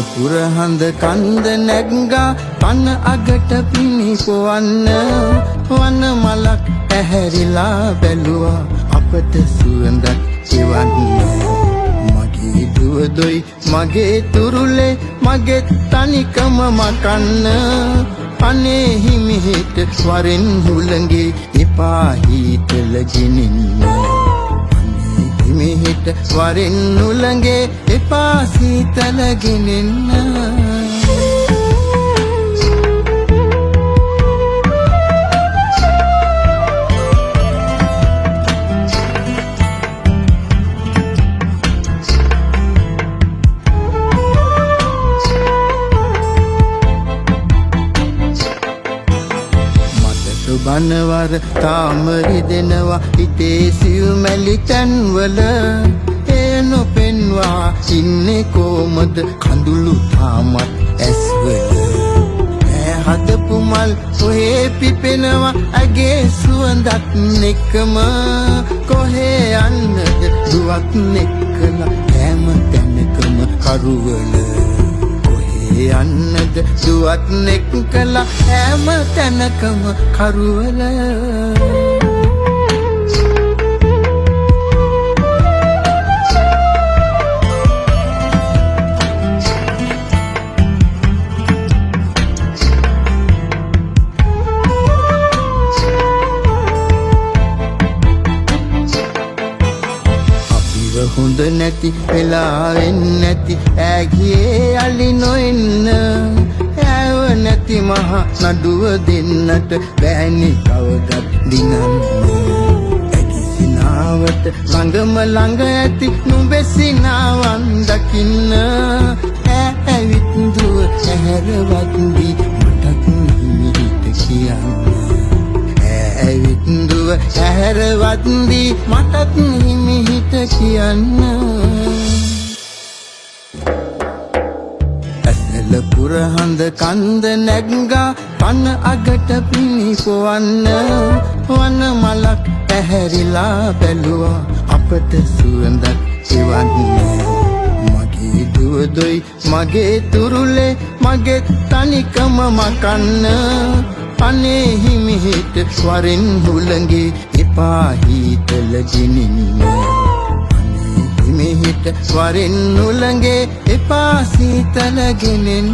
පුරහඳ කන්ද නැග්ගා පන අගට පිනිපොවන්න වන මලක් ඇහැරිලා බැලුවා අපට සුවඳක් එවන්න මගේ දුවදොයි මගේ තුරුලේ මගේ තනිකම මකන්න අනේ හිමිහිට වරෙන් හුළඟේ එපා හීතල ගෙනින්න හිමිහිට වරෙන් උළඟේ එපා සීතල ගෙනෙන්න බනවර තාම රිදෙනවා හිතේ සිව්මැලි තැන්වල ඒ නොපෙන්වා ඉන්නේ කොමද කඳුළු තාමත් ඇස්වල ඈ හදපු මල් ඔහේ පිපෙනවා ඇගේ සුවඳත් එක්කම කොහේ යන්නද දුවත් එක්කලා හැම තැනකම කරුවල යන්නද දුවත් එක්කලා හැම තැනකම කරුවල හොඳ නැති වෙලාවෙන් නැති ඈගියේ අලි නොඉන්න ඈව නැති මහ නඩුව දෙන්නට බෑනි කවදත් දිනන්න ඇකිසිනාවට ළඟම ළඟ ඇති නුඹෙසිනාවන් දකින්න ඇවිත් දුව ඇහැරවත් දී මටත් හිමිහිට කියන්න ඇවිත් දුව ඇහැරවත් දී මටත් හිමිහිට කියන්න ඇසල පුරහඳ කන්ද නැග්ගා පන අගට පිනිපොවන්න වන මලක් ඇහැරිලා බැලුවා අපට සුවඳක් එවන්න මගේ දුවදොයි මගේ තුරුලේ මගේ තනිකම මකන්න අනේ හිමිහිට වරෙන් හුළඟේ එපා හීතල ගෙනින්න අනේ හිමිහිට වරෙන් උළඟේ එපා සීතල ගෙනෙන්න